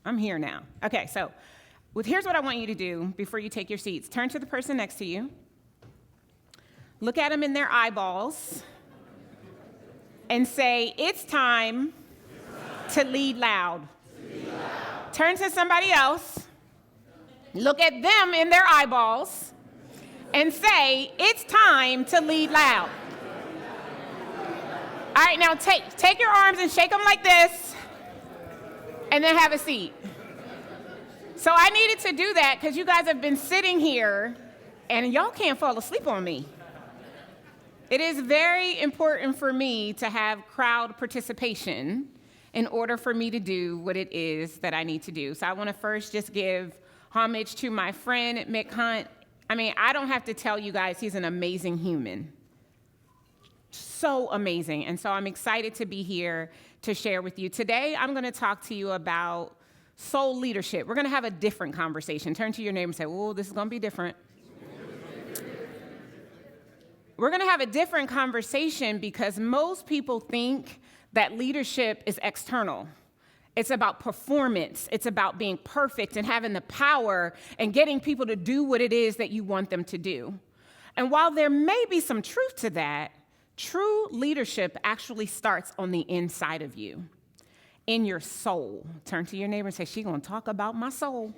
I'm here now. Okay, so here's what I want you to do before you take your seats. Turn to the person next to you. Look at them in their eyeballs and say, it's time to lead loud. Turn to somebody else. Look at them in their eyeballs and say, it's time to lead loud. All right, now take your arms and shake them like this, and then have a seat. So I needed to do that because you guys have been sitting here, and y'all can't fall asleep on me. It is very important for me to have crowd participation in order for me to do what it is that I need to do. So I want to first just give homage to my friend, Mick Hunt. I mean, I don't have to tell you guys, he's an amazing human. So amazing. And so I'm excited to be here to share with you. Today, I'm going to talk to you about soul leadership. We're going to have a different conversation. Turn to your neighbor and say, oh, this is going to be different. We're going to have a different conversation because most people think that leadership is external. It's about performance. It's about being perfect and having the power and getting people to do what it is that you want them to do. And while there may be some truth to that, true leadership actually starts on the inside of you, in your soul. Turn to your neighbor and say, she's going to talk about my soul.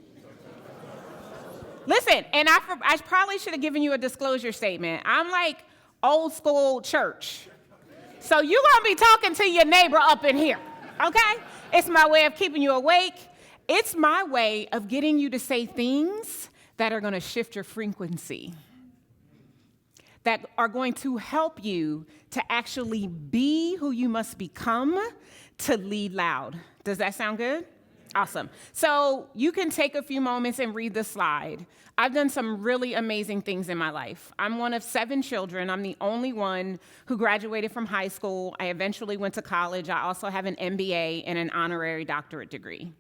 Listen, and I probably should have given you a disclosure statement. I'm like old school church. So you're going to be talking to your neighbor up in here, okay? It's my way of keeping you awake. It's my way of getting you to say things that are going to shift your frequency, that are going to help you to actually be who you must become to lead loud. Does that sound good? Awesome. So you can take a few moments and read the slide. I've done some really amazing things in my life. I'm one of 7 children. I'm the only one who graduated from high school. I eventually went to college. I also have an MBA and an honorary doctorate degree.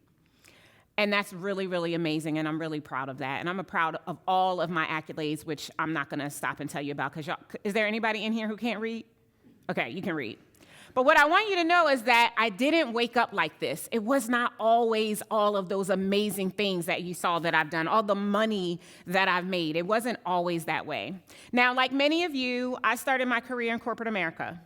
And that's really, really amazing, and I'm really proud of that. And I'm proud of all of my accolades, which I'm not going to stop and tell you about, because is there anybody in here who can't read? Okay, you can read. But what I want you to know is that I didn't wake up like this. It was not always all of those amazing things that you saw that I've done, all the money that I've made. It wasn't always that way. Now, like many of you, I started my career in corporate America.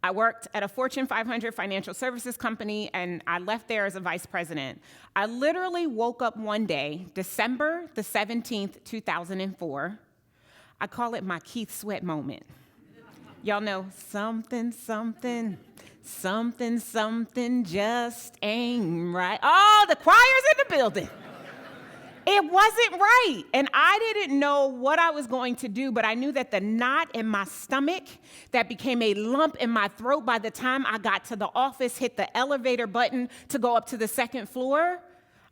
I worked at a Fortune 500 financial services company, and I left there as a vice president. I literally woke up one day, December the 17th, 2004. I call it my Keith Sweat moment. Y'all know something, something, something, something just ain't right. Oh, the choir's in the building. It wasn't right. And I didn't know what I was going to do, but I knew that the knot in my stomach that became a lump in my throat by the time I got to the office, hit the elevator button to go up to the second floor,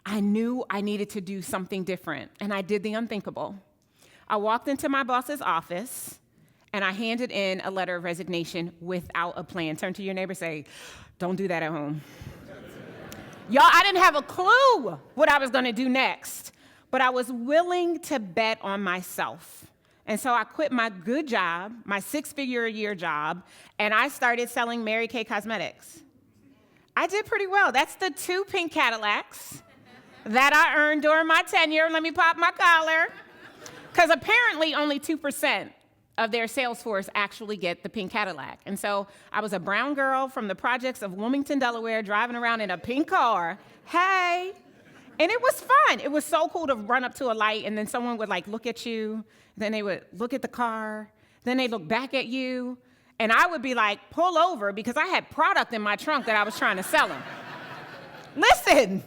I knew I needed to do something different. And I did the unthinkable. I walked into my boss's office, and I handed in a letter of resignation without a plan. Turn to your neighbor and say, don't do that at home. Y'all, I didn't have a clue what I was going to do next, but I was willing to bet on myself. And so I quit my good job, my 6-figure-a-year job, and I started selling Mary Kay cosmetics. I did pretty well. That's the 2 pink Cadillacs that I earned during my tenure. Let me pop my collar. Because apparently only 2% of their sales force actually get the pink Cadillac. And so I was a brown girl from the projects of Wilmington, Delaware, driving around in a pink car. Hey. And it was fun. It was so cool to run up to a light, and then someone would like look at you, then they would look at the car, then they'd look back at you, and I would be like, pull over, because I had product in my trunk that I was trying to sell them. Listen,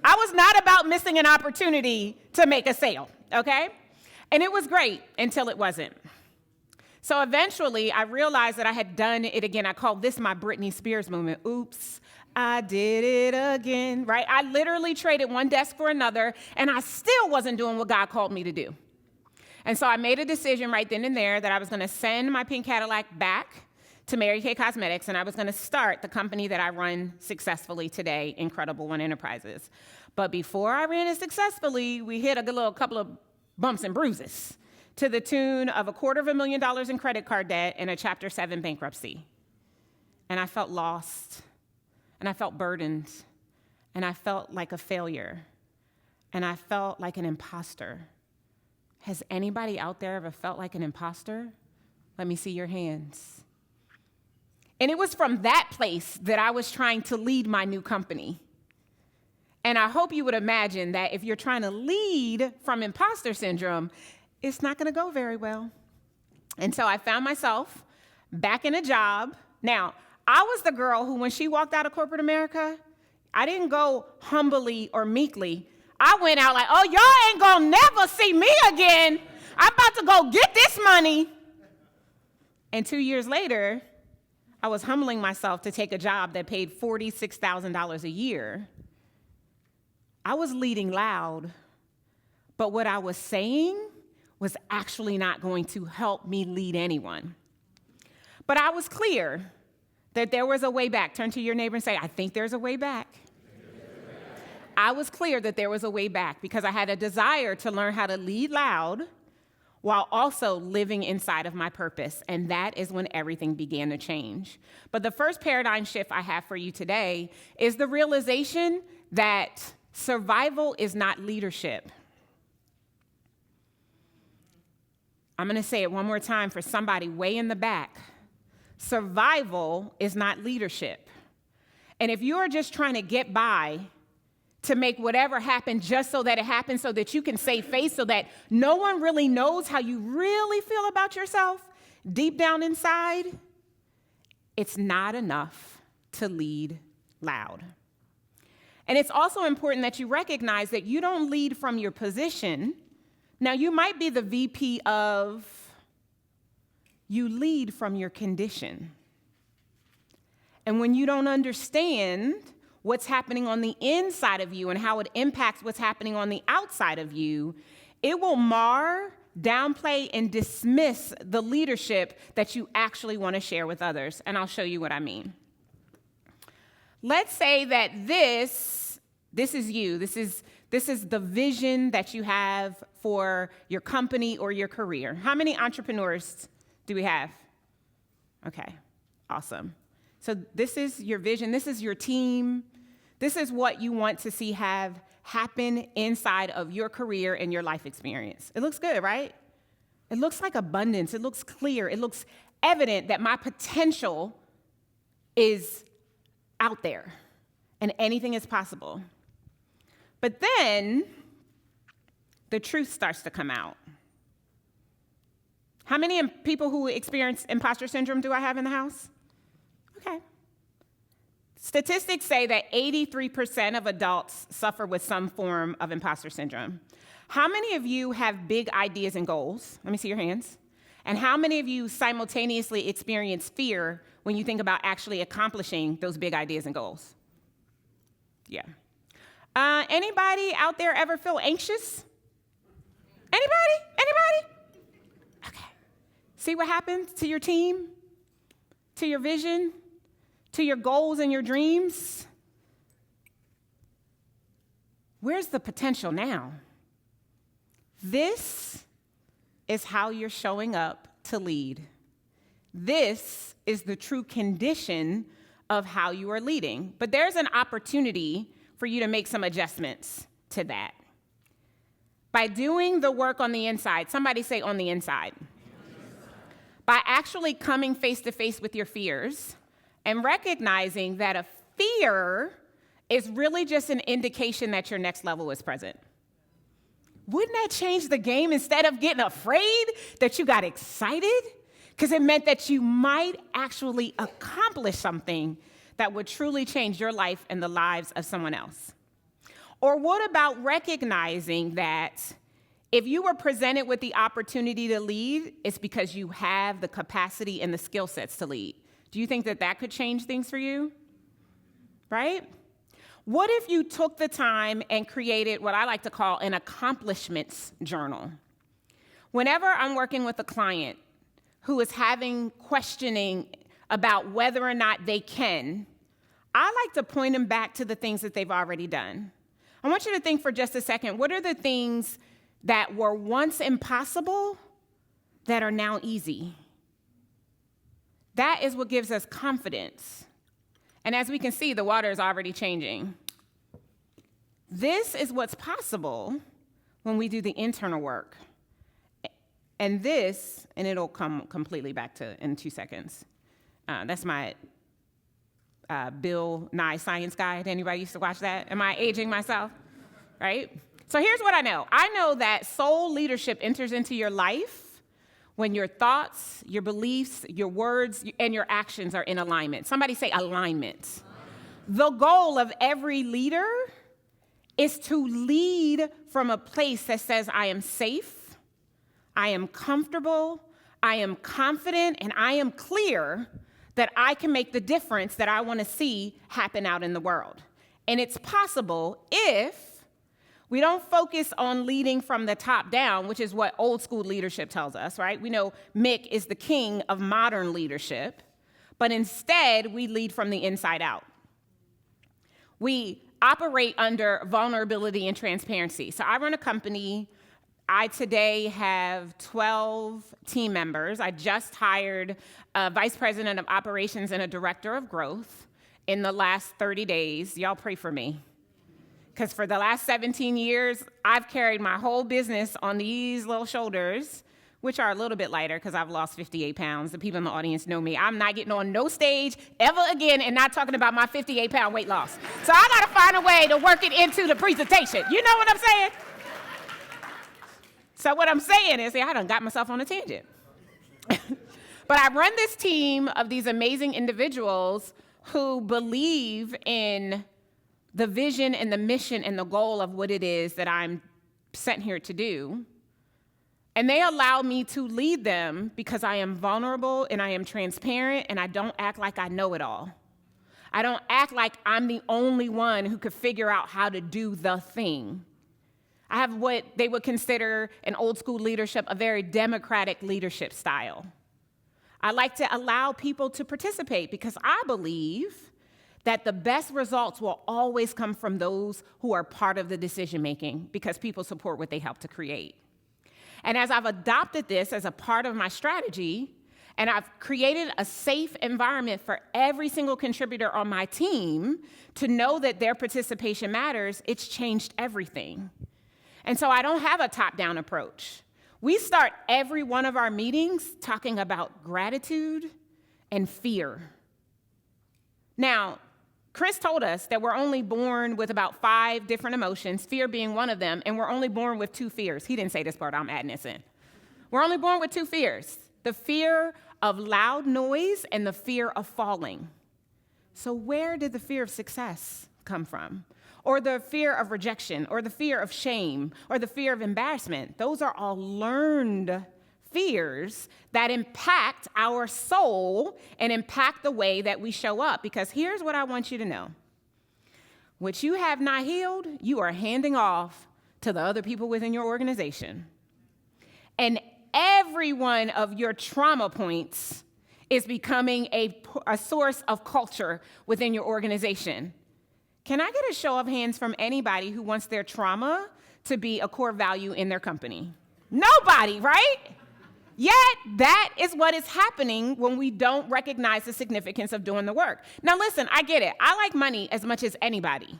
I was not about missing an opportunity to make a sale, okay? And it was great until it wasn't. So eventually, I realized that I had done it again. I called this my Britney Spears moment. Oops, I did it again, right? I literally traded one desk for another, and I still wasn't doing what God called me to do. And so I made a decision right then and there that I was going to send my pink Cadillac back to Mary Kay Cosmetics, and I was going to start the company that I run successfully today, Incredible One Enterprises. But before I ran it successfully, we hit a little couple of bumps and bruises to the tune of $250,000 in credit card debt and a Chapter 7 bankruptcy. And I felt lost, and I felt burdened, and I felt like a failure, and I felt like an imposter. Has anybody out there ever felt like an imposter? Let me see your hands. And it was from that place that I was trying to lead my new company. And I hope you would imagine that if you're trying to lead from imposter syndrome, it's not going to go very well. And so I found myself back in a job. Now, I was the girl who, when she walked out of corporate America, I didn't go humbly or meekly. I went out like, oh, y'all ain't going to never see me again. I'm about to go get this money. And 2 years later, I was humbling myself to take a job that paid $46,000 a year. I was leading loud, but what I was saying was actually not going to help me lead anyone. But I was clear that there was a way back. Turn to your neighbor and say, I think there's a way back. I was clear that there was a way back because I had a desire to learn how to lead loud while also living inside of my purpose. And that is when everything began to change. But the first paradigm shift I have for you today is the realization that survival is not leadership. I'm going to say it one more time for somebody way in the back. Survival is not leadership. And if you're just trying to get by to make whatever happen just so that it happens so that you can save face so that no one really knows how you really feel about yourself deep down inside, it's not enough to lead loud. And it's also important that you recognize that you don't lead from your position. Now, you might be the VP of, you lead from your condition. And when you don't understand what's happening on the inside of you and how it impacts what's happening on the outside of you, it will mar, downplay, and dismiss the leadership that you actually want to share with others. And I'll show you what I mean. Let's say that this is you. This is the vision that you have for your company or your career. How many entrepreneurs do we have? Okay, awesome. So this is your vision. This is your team. This is what you want to see have happen inside of your career and your life experience. It looks good, right? It looks like abundance. It looks clear. It looks evident that my potential is out there and anything is possible. But then the truth starts to come out. How many people who experience imposter syndrome do I have in the house? Okay. Statistics say that 83% of adults suffer with some form of imposter syndrome. How many of you have big ideas and goals? Let me see your hands. And how many of you simultaneously experience fear when you think about actually accomplishing those big ideas and goals? Yeah. Anybody out there ever feel anxious? Anybody? Okay. See what happens to your team, to your vision, to your goals and your dreams? Where's the potential now? This is how you're showing up to lead. This is the true condition of how you are leading. But there's an opportunity for you to make some adjustments to that. By doing the work on the inside, somebody say on the inside. By actually coming face to face with your fears and recognizing that a fear is really just an indication that your next level is present. Wouldn't that change the game? Instead of getting afraid, that you got excited? Because it meant that you might actually accomplish something that would truly change your life and the lives of someone else. Or what about recognizing that if you were presented with the opportunity to lead, it's because you have the capacity and the skill sets to lead? Do you think that that could change things for you? Right? What if you took the time and created what I like to call an accomplishments journal? Whenever I'm working with a client who is having questioning about whether or not they can, I like to point them back to the things that they've already done. I want you to think for just a second, what are the things that were once impossible that are now easy? That is what gives us confidence. And as we can see, the water is already changing. This is what's possible when we do the internal work. And it'll come completely back to in 2 seconds. That's my Bill Nye Science Guide. Anybody used to watch that? Am I aging myself? Right? So here's what I know. I know that soul leadership enters into your life when your thoughts, your beliefs, your words, and your actions are in alignment. Somebody say alignment. The goal of every leader is to lead from a place that says, I am safe, I am comfortable, I am confident, and I am clear that I can make the difference that I want to see happen out in the world. And it's possible if we don't focus on leading from the top down, which is what old school leadership tells us, right? We know Mick is the king of modern leadership, but instead we lead from the inside out. We operate under vulnerability and transparency. So I run a company. I today have 12 team members. I just hired a vice president of operations and a director of growth in the last 30 days. Y'all pray for me. Because for the last 17 years, I've carried my whole business on these little shoulders, which are a little bit lighter because I've lost 58 pounds. The people in the audience know me. I'm not getting on no stage ever again and not talking about my 58-pound weight loss. So I got to find a way to work it into the presentation. You know what I'm saying? So what I'm saying is, I done got myself on a tangent. But I run this team of these amazing individuals who believe in the vision and the mission and the goal of what it is that I'm sent here to do. And they allow me to lead them because I am vulnerable and I am transparent and I don't act like I know it all. I don't act like I'm the only one who could figure out how to do the thing. I have what they would consider in old school leadership a very democratic leadership style. I like to allow people to participate because I believe that the best results will always come from those who are part of the decision making because people support what they help to create. And as I've adopted this as a part of my strategy, and I've created a safe environment for every single contributor on my team to know that their participation matters, it's changed everything. And so I don't have a top-down approach. We start every one of our meetings talking about gratitude and fear. Now, Chris told us that we're only born with about 5 different emotions, fear being one of them, and we're only born with 2 fears. He didn't say this part, I'm adding this in. We're only born with 2 fears, the fear of loud noise and the fear of falling. So where did the fear of success come from? Or the fear of rejection, or the fear of shame, or the fear of embarrassment? Those are all learned fears that impact our soul and impact the way that we show up. Because here's what I want you to know. What you have not healed, you are handing off to the other people within your organization. And every one of your trauma points is becoming a source of culture within your organization. Can I get a show of hands from anybody who wants their trauma to be a core value in their company? Nobody, right? Yet, that is what is happening when we don't recognize the significance of doing the work. Now, listen, I get it. I like money as much as anybody.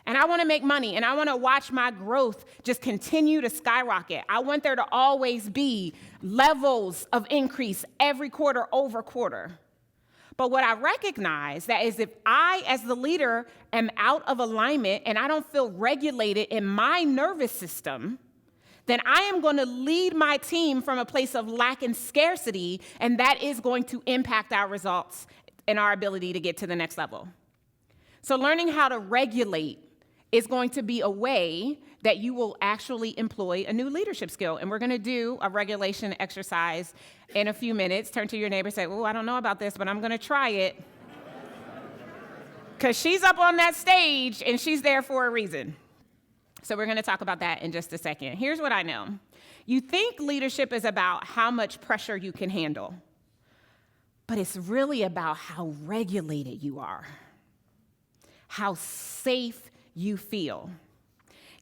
And I want to make money, and I want to watch my growth just continue to skyrocket. I want there to always be levels of increase every quarter over quarter. But what I recognize that is if I, as the leader, am out of alignment and I don't feel regulated in my nervous system, then I am going to lead my team from a place of lack and scarcity, and that is going to impact our results and our ability to get to the next level. So learning how to regulate is going to be a way that you will actually employ a new leadership skill. And we're going to do a regulation exercise in a few minutes. Turn to your neighbor and say, oh, I don't know about this, but I'm going to try it. Because she's up on that stage, and she's there for a reason. So we're going to talk about that in just a second. Here's what I know. You think leadership is about how much pressure you can handle, but it's really about how regulated you are, how safe you feel.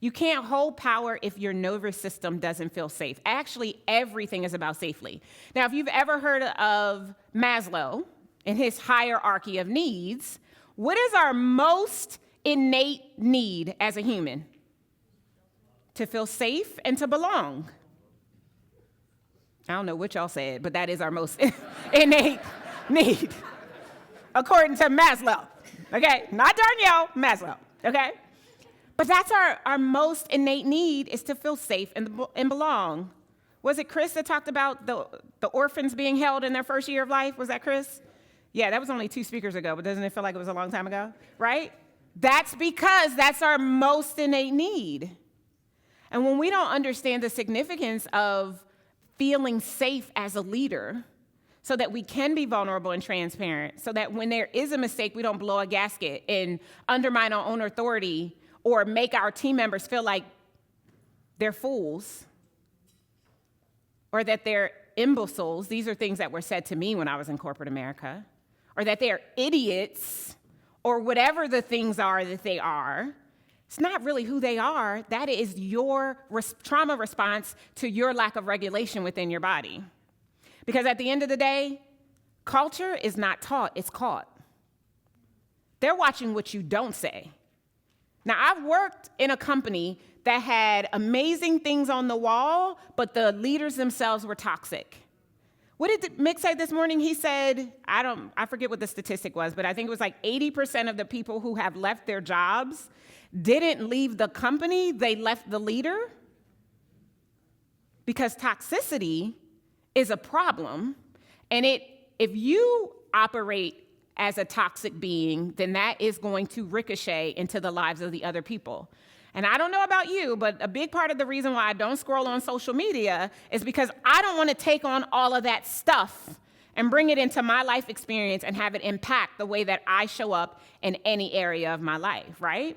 You can't hold power if your nervous system doesn't feel safe. Actually, everything is about safely. Now, if you've ever heard of Maslow and his hierarchy of needs, what is our most innate need as a human? To feel safe and to belong. I don't know what y'all said, but that is our most innate need, according to Maslow, okay? Not Darnyelle, Maslow, okay? But that's our most innate need, is to feel safe and belong. Was it Chris that talked about the orphans being held in their first year of life? Was that Chris? Yeah, that was only 2 speakers ago, but doesn't it feel like it was a long time ago, right? That's because that's our most innate need. And when we don't understand the significance of feeling safe as a leader, so that we can be vulnerable and transparent, so that when there is a mistake, we don't blow a gasket and undermine our own authority or make our team members feel like they're fools or that they're imbeciles. These are things that were said to me when I was in corporate America. Or that they're idiots, or whatever the things are that they are. It's not really who they are. That is your trauma response to your lack of regulation within your body. Because at the end of the day, culture is not taught, it's caught. They're watching what you don't say. Now, I've worked in a company that had amazing things on the wall, but the leaders themselves were toxic. What did Mick say this morning? He said, I forget what the statistic was, but I think it was like 80% of the people who have left their jobs didn't leave the company, they left the leader. Because toxicity is a problem, and if you operate as a toxic being, then that is going to ricochet into the lives of the other people. And I don't know about you, but a big part of the reason why I don't scroll on social media is because I don't want to take on all of that stuff and bring it into my life experience and have it impact the way that I show up in any area of my life, right?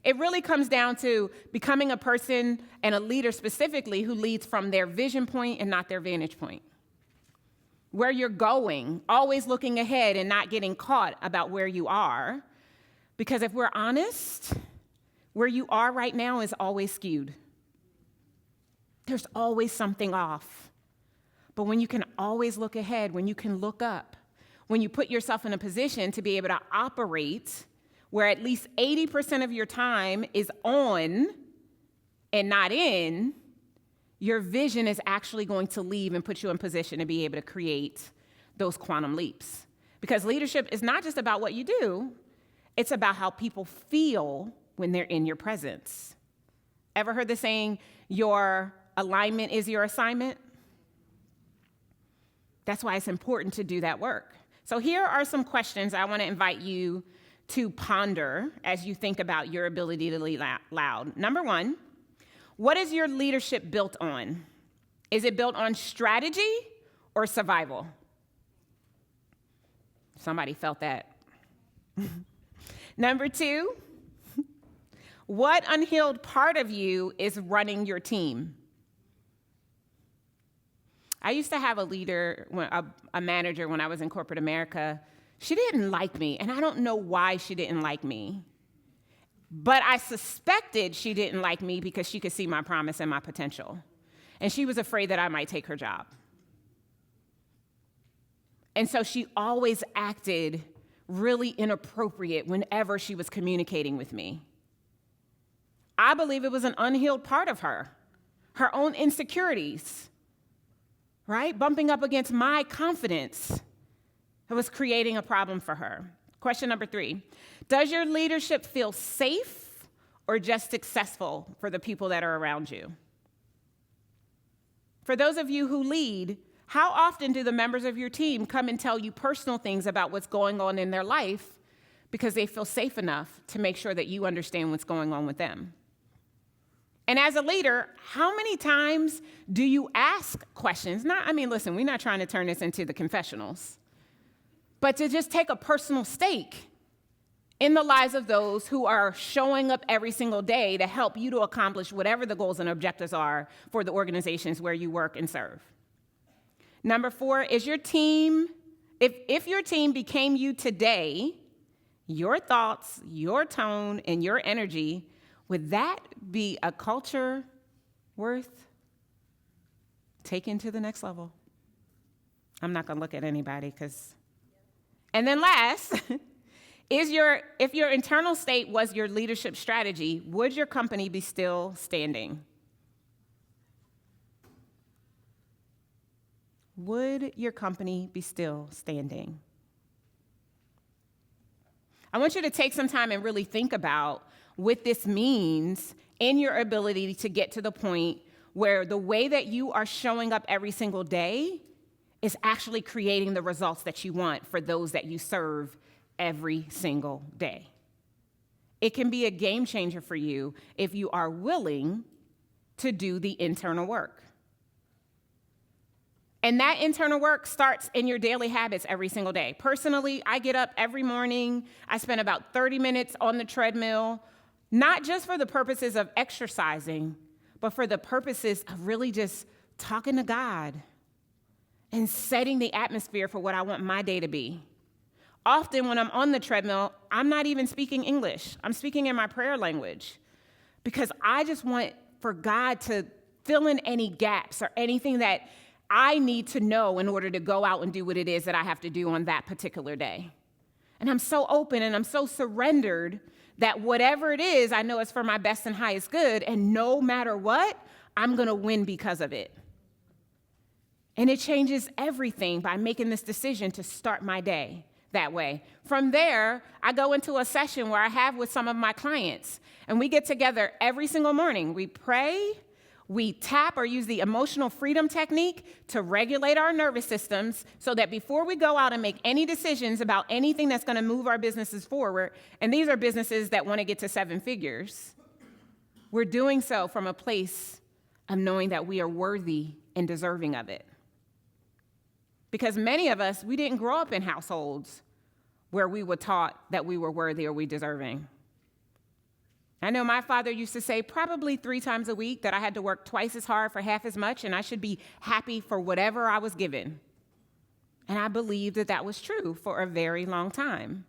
It really comes down to becoming a person and a leader specifically who leads from their vision point and not their vantage point. Where you're going, always looking ahead and not getting caught about where you are. Because if we're honest, where you are right now is always skewed. There's always something off. But when you can always look ahead, when you can look up, when you put yourself in a position to be able to operate where at least 80% of your time is on and not in, your vision is actually going to leave and put you in position to be able to create those quantum leaps. Because leadership is not just about what you do, it's about how people feel when they're in your presence. Ever heard the saying, your alignment is your assignment? That's why it's important to do that work. So here are some questions I want to invite you to ponder as you think about your ability to lead loud. Number 1, what is your leadership built on? Is it built on strategy or survival? Somebody felt that. Number 2, what unhealed part of you is running your team? I used to have a leader, a manager when I was in corporate America. She didn't like me, and I don't know why she didn't like me. But I suspected she didn't like me because she could see my promise and my potential. And she was afraid that I might take her job. And so she always acted really inappropriate whenever she was communicating with me. I believe it was an unhealed part of her own insecurities, right? Bumping up against my confidence. It was creating a problem for her. Question number 3, does your leadership feel safe or just successful for the people that are around you? For those of you who lead, how often do the members of your team come and tell you personal things about what's going on in their life because they feel safe enough to make sure that you understand what's going on with them? And as a leader, how many times do you ask questions? Listen, we're not trying to turn this into the confessionals, but to just take a personal stake in the lives of those who are showing up every single day to help you to accomplish whatever the goals and objectives are for the organizations where you work and serve. Number 4, is your team, if your team became you today, your thoughts, your tone, and your energy, would that be a culture worth taking to the next level? I'm not going to look at anybody and then last, If your internal state was your leadership strategy, would your company be still standing? Would your company be still standing? I want you to take some time and really think about what this means in your ability to get to the point where the way that you are showing up every single day is actually creating the results that you want for those that you serve every single day. It can be a game changer for you if you are willing to do the internal work. And that internal work starts in your daily habits every single day. Personally, I get up every morning. I spend about 30 minutes on the treadmill, not just for the purposes of exercising, but for the purposes of really just talking to God and setting the atmosphere for what I want my day to be. Often when I'm on the treadmill, I'm not even speaking English. I'm speaking in my prayer language because I just want for God to fill in any gaps or anything that I need to know in order to go out and do what it is that I have to do on that particular day. And I'm so open and I'm so surrendered that whatever it is, I know it's for my best and highest good, and no matter what, I'm going to win because of it. And it changes everything by making this decision to start my day that way. From there, I go into a session where I have with some of my clients, and we get together every single morning. We pray, we tap or use the emotional freedom technique to regulate our nervous systems so that before we go out and make any decisions about anything that's going to move our businesses forward, and these are businesses that want to get to 7 figures, we're doing so from a place of knowing that we are worthy and deserving of it. Because many of us, we didn't grow up in households where we were taught that we were worthy or we deserving. I know my father used to say probably 3 times a week that I had to work twice as hard for half as much and I should be happy for whatever I was given. And I believed that that was true for a very long time.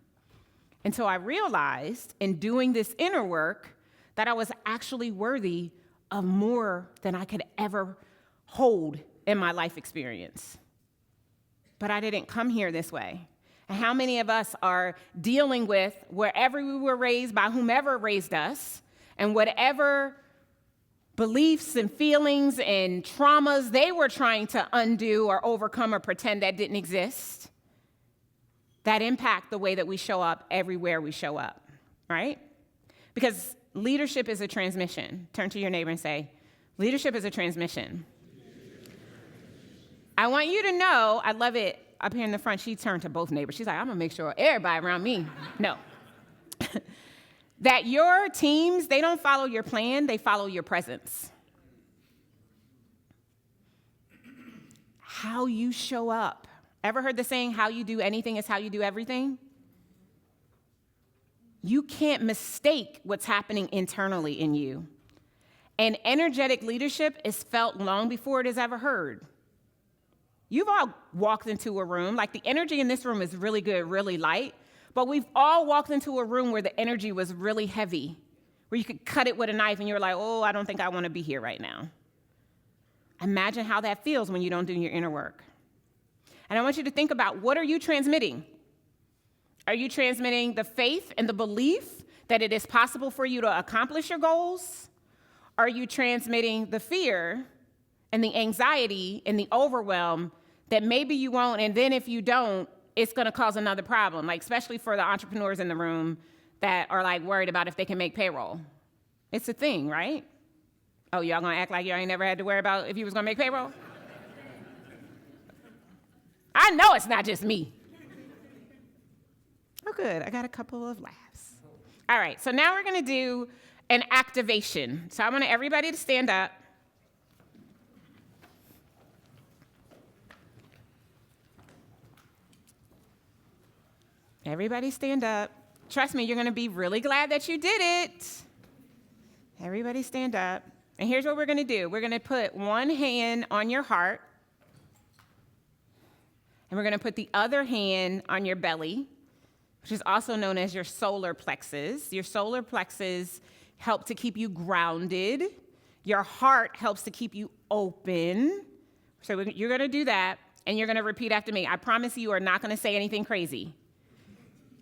Until I realized in doing this inner work that I was actually worthy of more than I could ever hold in my life experience. But I didn't come here this way. And how many of us are dealing with wherever we were raised by whomever raised us and whatever beliefs and feelings and traumas they were trying to undo or overcome or pretend that didn't exist, that impact the way that we show up everywhere we show up, right? Because leadership is a transmission. Turn to your neighbor and say, leadership is a transmission. I want you to know, I love it, up here in the front, she turned to both neighbors. She's like, I'm going to make sure everybody around me know that your teams, they don't follow your plan, they follow your presence. How you show up. Ever heard the saying, how you do anything is how you do everything? You can't mistake what's happening internally in you. And energetic leadership is felt long before it is ever heard. You've all walked into a room, like the energy in this room is really good, really light, but we've all walked into a room where the energy was really heavy, where you could cut it with a knife and you're like, oh, I don't think I want to be here right now. Imagine how that feels when you don't do your inner work. And I want you to think about, what are you transmitting? Are you transmitting the faith and the belief that it is possible for you to accomplish your goals? Are you transmitting the fear and the anxiety and the overwhelm that maybe you won't, and then if you don't, it's going to cause another problem, like especially for the entrepreneurs in the room that are like worried about if they can make payroll. It's a thing, right? Oh, y'all going to act like y'all ain't never had to worry about if you was going to make payroll? I know it's not just me. Oh, good. I got a couple of laughs. All right, so now we're going to do an activation. So I want everybody to stand up. Everybody stand up. Trust me, you're going to be really glad that you did it. Everybody stand up. And here's what we're going to do. We're going to put one hand on your heart, and we're going to put the other hand on your belly, which is also known as your solar plexus. Your solar plexus help to keep you grounded. Your heart helps to keep you open. So you're going to do that, and you're going to repeat after me. I promise you are not going to say anything crazy.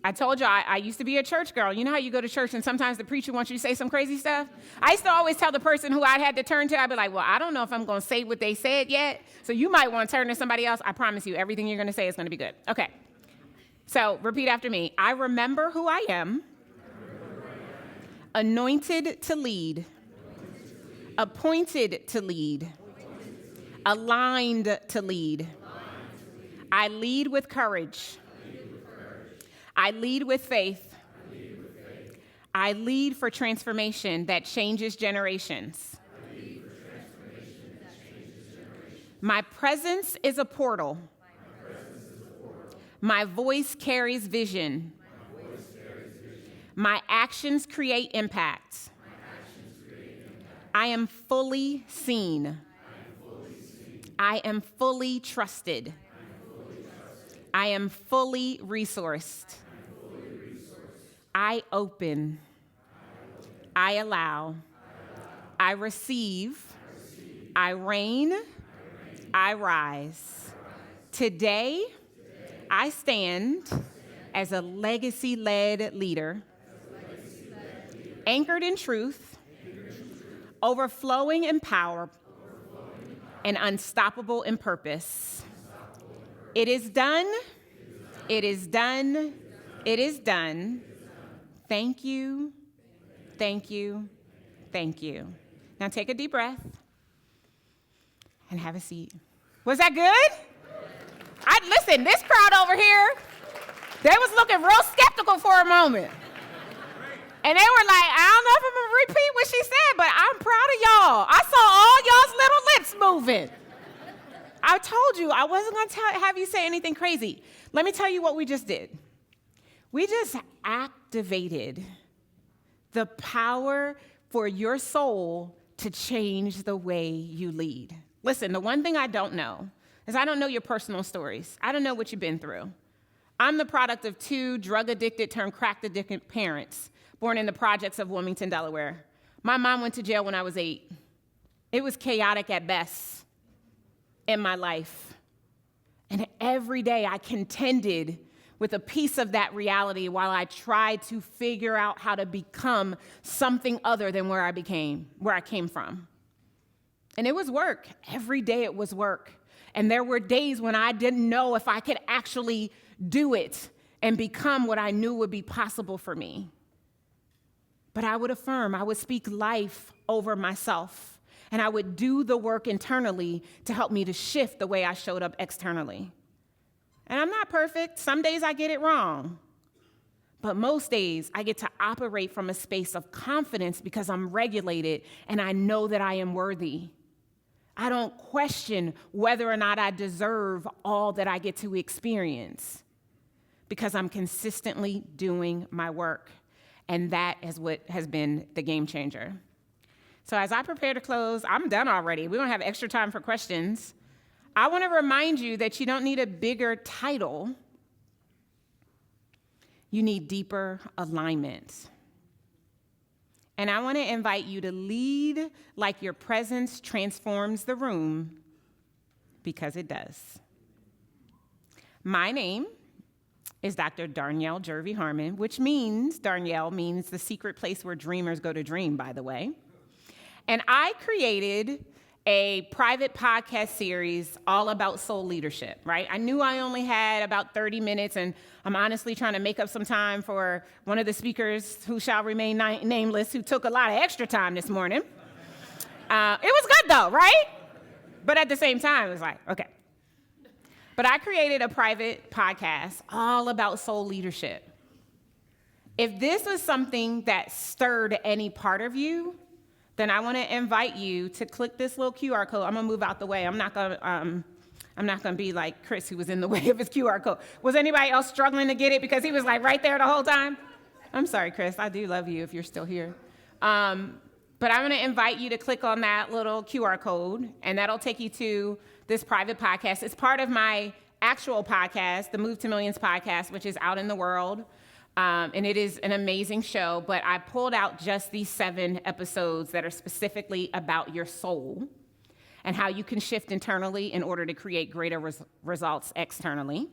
I told you I used to be a church girl. You know how you go to church and sometimes the preacher wants you to say some crazy stuff? I used to always tell the person who I had to turn to, I'd be like, well, I don't know if I'm going to say what they said yet, so you might want to turn to somebody else. I promise you, everything you're going to say is going to be good. Okay. So repeat after me. I remember who I am, anointed to lead, appointed to lead, aligned to lead. I lead with courage. I lead with faith. I lead for transformation that changes generations. My presence is a portal. My voice carries vision. My actions create impact. I am fully seen. I am fully trusted. I am fully resourced. I open. I allow. I receive. I reign. I rise. Today, I stand as a legacy-led leader, anchored in truth, overflowing in power, and unstoppable in purpose. It is done. It is done. It is done. Thank you. Thank you. Thank you. Now take a deep breath and have a seat. Was that good? Listen, this crowd over here, they was looking real skeptical for a moment. And they were like, I don't know if I'm going to repeat what she said, but I'm proud of y'all. I saw all y'all's little lips moving. I told you I wasn't going to have you say anything crazy. Let me tell you what we just did. We just activated the power for your soul to change the way you lead. Listen, the one thing I don't know is I don't know your personal stories. I don't know what you've been through. I'm the product of 2 drug-addicted turned crack-addicted parents born in the projects of Wilmington, Delaware. My mom went to jail when I was 8. It was chaotic at best in my life. And every day I contended with a piece of that reality while I tried to figure out how to become something other than where I came from. And it was work. Every day it was work. And there were days when I didn't know if I could actually do it and become what I knew would be possible for me. But I would affirm, I would speak life over myself, and I would do the work internally to help me to shift the way I showed up externally. And I'm not perfect. Some days I get it wrong. But most days I get to operate from a space of confidence because I'm regulated and I know that I am worthy. I don't question whether or not I deserve all that I get to experience because I'm consistently doing my work. And that is what has been the game changer. So as I prepare to close, I'm done already. We don't have extra time for questions. I want to remind you that you don't need a bigger title. You need deeper alignment. And I want to invite you to lead like your presence transforms the room, because it does. My name is Dr. Darnyelle Jervey Harmon, which means, Darnyelle means the secret place where dreamers go to dream, by the way. And I created a private podcast series all about soul leadership, right? I knew I only had about 30 minutes, and I'm honestly trying to make up some time for one of the speakers who shall remain nameless, who took a lot of extra time this morning. It was good though, right? But at the same time, it was like, okay. But I created a private podcast all about soul leadership. If this was something that stirred any part of you, then I want to invite you to click this little QR code. I'm gonna move out the way. I'm not gonna be like Chris, who was in the way of his QR code. Was anybody else struggling to get it because he was like right there the whole time? I'm sorry, Chris. I do love you if you're still here. But I'm gonna invite you to click on that little QR code, and that'll take you to this private podcast. It's part of my actual podcast, the Move to Millions podcast, which is out in the world. And it is an amazing show, but I pulled out just these 7 episodes that are specifically about your soul and how you can shift internally in order to create greater results externally.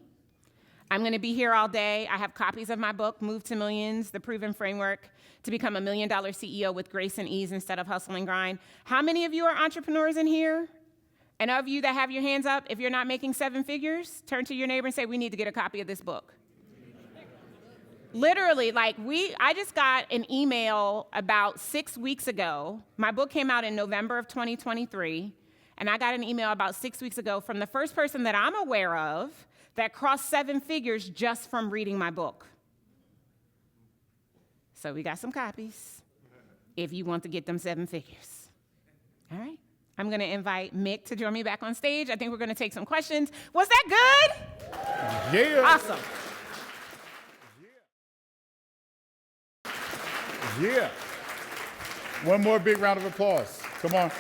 I'm going to be here all day. I have copies of my book, Move to Millions, The Proven Framework to Become a $1 Million CEO with Grace and Ease instead of hustle and grind. How many of you are entrepreneurs in here? And of you that have your hands up, if you're not making 7 figures, turn to your neighbor and say, we need to get a copy of this book. Literally, I just got an email about 6 weeks ago. My book came out in November of 2023, and I got an email about 6 weeks ago from the first person that I'm aware of that crossed 7 figures just from reading my book. So we got some copies if you want to get them 7 figures. All right. I'm going to invite Mick to join me back on stage. I think we're going to take some questions. Was that good? Yeah. Awesome. Yeah. One more big round of applause. Come on.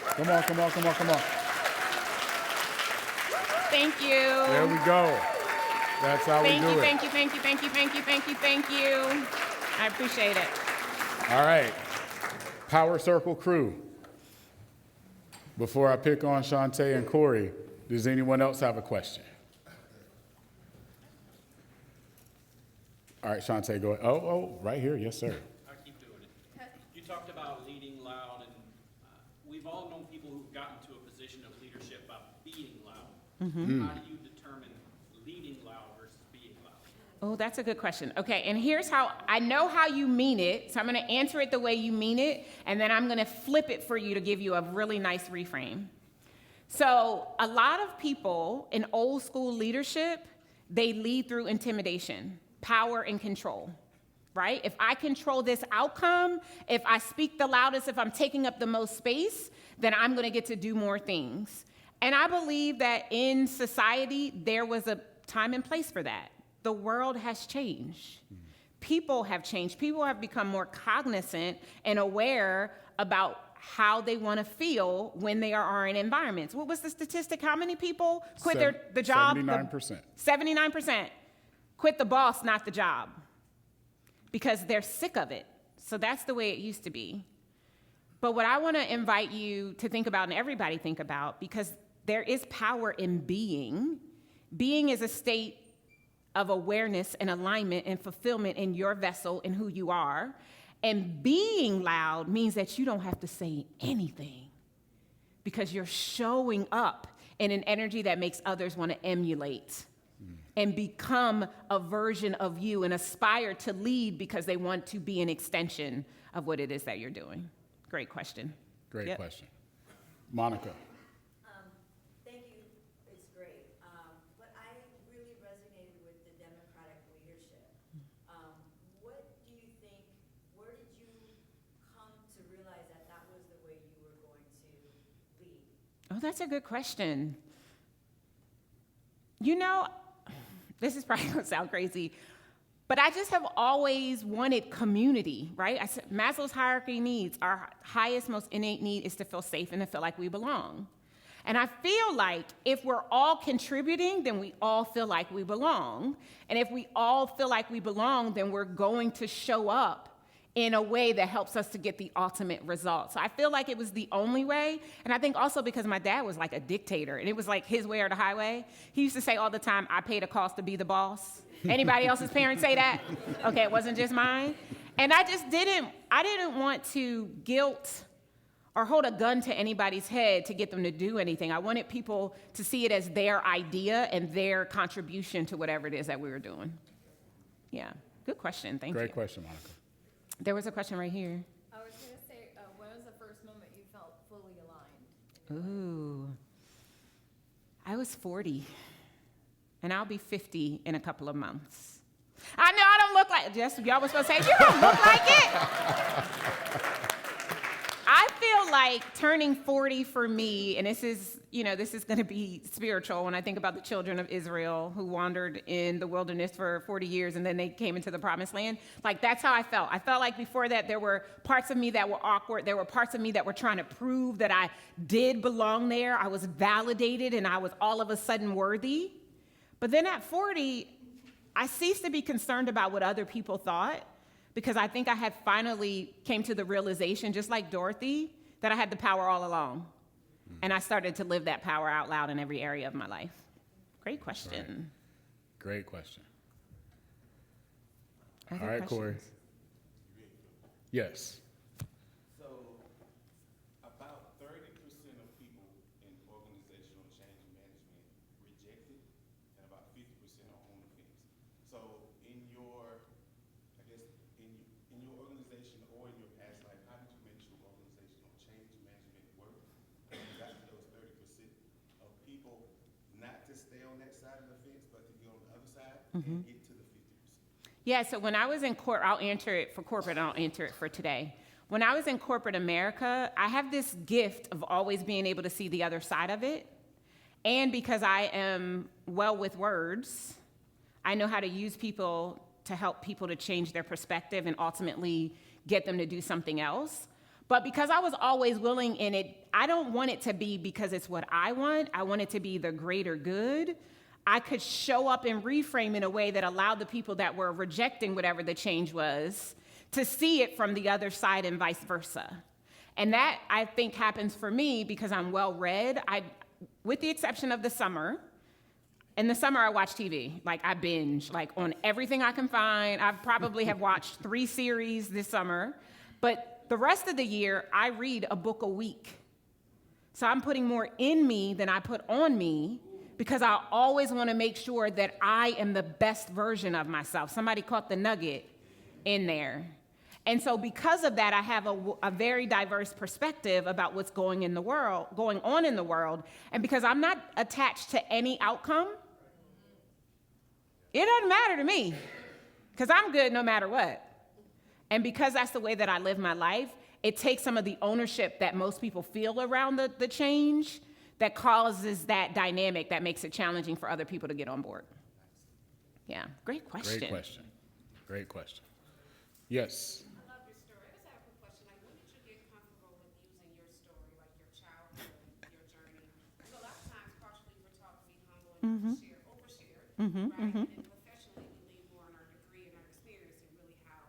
Thank you. There we go. That's how we do it. Thank you. I appreciate it. All right. Power Circle crew. Before I pick on Shantae and Corey, does anyone else have a question? All right, Shantae, go ahead. Oh, right here. Yes, sir. I keep doing it. You talked about leading loud, and we've all known people who've gotten to a position of leadership by being loud. Mm-hmm. How do you determine leading loud versus being loud? Oh, that's a good question. Okay, and here's how I know how you mean it, so I'm going to answer it the way you mean it, and then I'm going to flip it for you to give you a really nice reframe. So a lot of people in old school leadership, they lead through intimidation, power, and control, right? If I control this outcome, if I speak the loudest, if I'm taking up the most space, then I'm going to get to do more things. And I believe that in society, there was a time and place for that. The world has changed. People have changed. People have become more cognizant and aware about how they want to feel when they are in environments. What was the statistic? How many people quit the job? 79%. 79% quit the boss, not the job, because they're sick of it. So that's the way it used to be. But what I want to invite you to think about, and everybody think about, because there is power in being. Being is a state of awareness and alignment and fulfillment in your vessel and who you are. And being loud means that you don't have to say anything because you're showing up in an energy that makes others want to emulate and become a version of you and aspire to lead because they want to be an extension of what it is that you're doing. Great question. Great question. Monica. Thank you. It's great. But I really resonated with the democratic leadership. What do you think, where did you come to realize that that was the way you were going to lead? Oh, that's a good question. You know, this is probably going to sound crazy, but I just have always wanted community, right? I said Maslow's hierarchy needs, our highest, most innate need is to feel safe and to feel like we belong. And I feel like if we're all contributing, then we all feel like we belong. And if we all feel like we belong, then we're going to show up in a way that helps us to get the ultimate result. So I feel like it was the only way. And I think also because my dad was like a dictator, and it was like his way or the highway. He used to say all the time, I paid a cost to be the boss. Anybody else's parents say that? Okay, it wasn't just mine. And I didn't want to guilt or hold a gun to anybody's head to get them to do anything. I wanted people to see it as their idea and their contribution to whatever it is that we were doing. Yeah, good question, thank you. Great question, Monica. There was a question right here. I was going to say, when was the first moment you felt fully aligned? Ooh, I was 40, and I'll be 50 in a couple of months. I know I don't look like, just y'all was supposed to say, you don't look like it. I feel like turning 40 for me, and this is going to be spiritual when I think about the children of Israel who wandered in the wilderness for 40 years and then they came into the promised land. Like, that's how I felt. I felt like before that there were parts of me that were awkward. There were parts of me that were trying to prove that I did belong there. I was validated and I was all of a sudden worthy. But then at 40, I ceased to be concerned about what other people thought, because I think I had finally came to the realization, just like Dorothy, that I had the power all along. And I started to live that power out loud in every area of my life. Great question. Right. Great question. Other All right, Corey. questions? Yes. So, about 30% of people in organizational change management reject it, and about 50% are on the fence. So, in your, I guess, in your organization or in your past life, how did you make sure organizational change management worked? And you got to those 30% of people not to stay on that side of the fence, but to get on the other side and get to the 50%. Yeah, so when I was in I'll answer it for corporate and I'll answer it for today. When I was in corporate America, I have this gift of always being able to see the other side of it. And because I am well with words, I know how to use people to help people to change their perspective and ultimately get them to do something else. But because I was always willing in it, I don't want it to be because it's what I want it to be the greater good. I could show up and reframe in a way that allowed the people that were rejecting whatever the change was to see it from the other side and vice versa. And that, I think, happens for me because I'm well-read. With the exception of the summer, in the summer I watch TV. Like, I binge, like, on everything I can find. I probably have watched 3 series this summer. But the rest of the year, I read a book a week. So I'm putting more in me than I put on me, because I always want to make sure that I am the best version of myself. Somebody caught the nugget in there. And so because of that, I have a very diverse perspective about what's going on in the world. And because I'm not attached to any outcome, it doesn't matter to me, because I'm good no matter what. And because that's the way that I live my life, it takes some of the ownership that most people feel around the change that causes that dynamic that makes it challenging for other people to get on board. Yeah, great question. Great question. Great question. Yes. I love your story. I just have a quick question. Like, when did you get comfortable with using your story, like your childhood, your journey? Because a lot of times, partially, we're taught to be humble and not to share, overshare, right? And then professionally, we lean more on our degree and our experience and really how,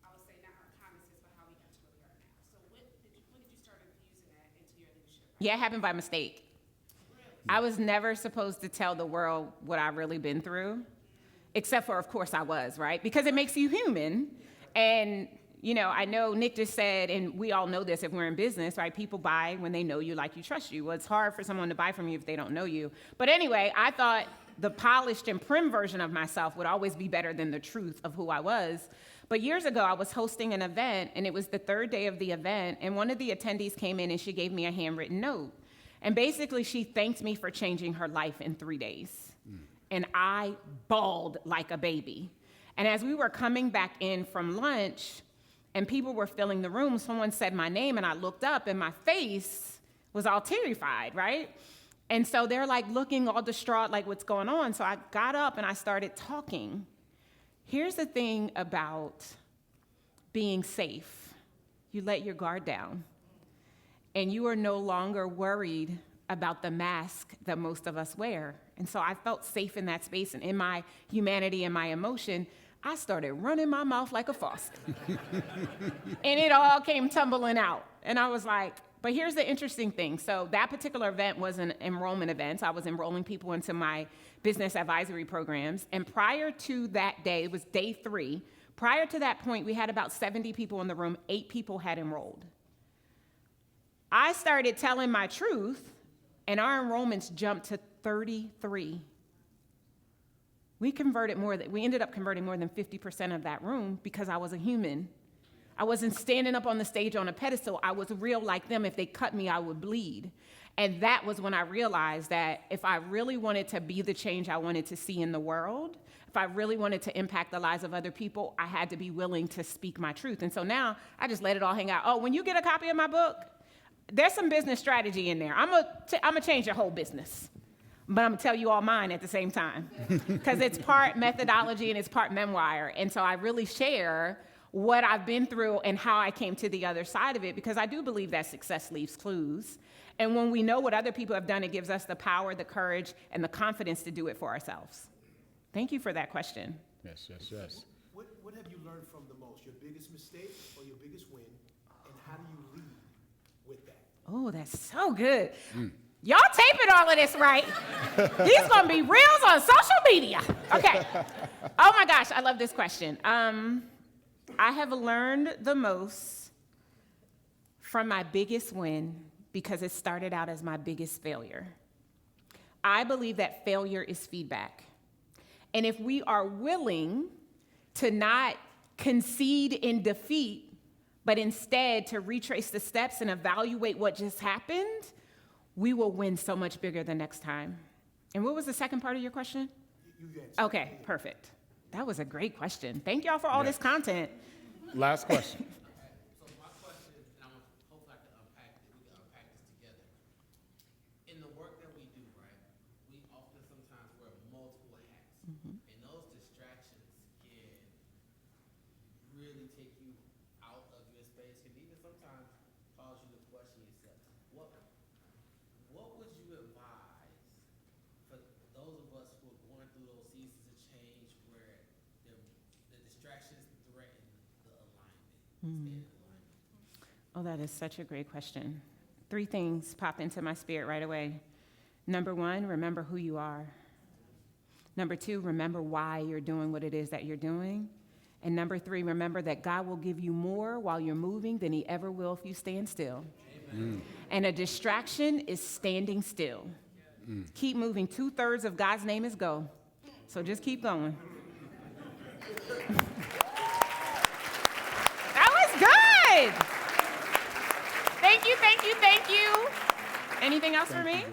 I would say, not our common sense, but how we got to where we are now. So when did you start infusing that into your leadership? Yeah, it happened by mistake. I was never supposed to tell the world what I've really been through, except for, of course, I was, right? Because it makes you human. And, I know Nick just said, and we all know this if we're in business, right? People buy when they know you, like you, trust you. Well, it's hard for someone to buy from you if they don't know you. But anyway, I thought the polished and prim version of myself would always be better than the truth of who I was. But years ago, I was hosting an event, and it was the 3rd day of the event, and one of the attendees came in, and she gave me a handwritten note. And basically, she thanked me for changing her life in 3 days. And I bawled like a baby. And as we were coming back in from lunch, and people were filling the room, someone said my name, and I looked up, and my face was all terrified, right? And so they're like looking all distraught, like, what's going on? So I got up, and I started talking. Here's the thing about being safe. You let your guard down, and you are no longer worried about the mask that most of us wear. And so I felt safe in that space, and in my humanity and my emotion, I started running my mouth like a faucet. And it all came tumbling out. And I was like, but here's the interesting thing. So that particular event was an enrollment event. So I was enrolling people into my business advisory programs. And prior to that day, it was day 3, prior to that point, we had about 70 people in the room, 8 people had enrolled. I started telling my truth, and our enrollments jumped to 33. We ended up converting more than 50% of that room because I was a human. I wasn't standing up on the stage on a pedestal. I was real like them. If they cut me, I would bleed. And that was when I realized that if I really wanted to be the change I wanted to see in the world, if I really wanted to impact the lives of other people, I had to be willing to speak my truth. And so now I just let it all hang out. Oh, when you get a copy of my book, there's some business strategy in there. I'm gonna change your whole business. But I'm going to tell you all mine at the same time, because it's part methodology and it's part memoir. And so I really share what I've been through and how I came to the other side of it, because I do believe that success leaves clues. And when we know what other people have done, it gives us the power, the courage, and the confidence to do it for ourselves. Thank you for that question. Yes. What have you learned from the most? Your biggest mistake or your biggest win? And how do you lead with that? Oh, that's so good. Y'all taping all of this, right? These gonna be reels on social media. Okay. Oh my gosh, I love this question. I have learned the most from my biggest win because it started out as my biggest failure. I believe that failure is feedback. And if we are willing to not concede in defeat, but instead to retrace the steps and evaluate what just happened, we will win so much bigger the next time. And what was the second part of your question? You answered. Okay, perfect. That was a great question. Thank y'all for all this content. Last question. So my question, and I'm hopefully I can unpack it, we can unpack this together. In the work that we do, right, we often sometimes wear multiple hats. And those distractions can really take you out of your space, can even sometimes cause you to question yourself. What would you advise for those of us who are going through those seasons of change where the distractions threaten the alignment, staying in alignment? Oh, that is such a great question. 3 things pop into my spirit right away. Number 1, remember who you are. Number 2, remember why you're doing what it is that you're doing. And number 3, remember that God will give you more while you're moving than he ever will if you stand still. And a distraction is standing still. Keep moving. 2/3 of God's name is go. So just keep going. That was good. Thank you, thank you, thank you. Anything else for me?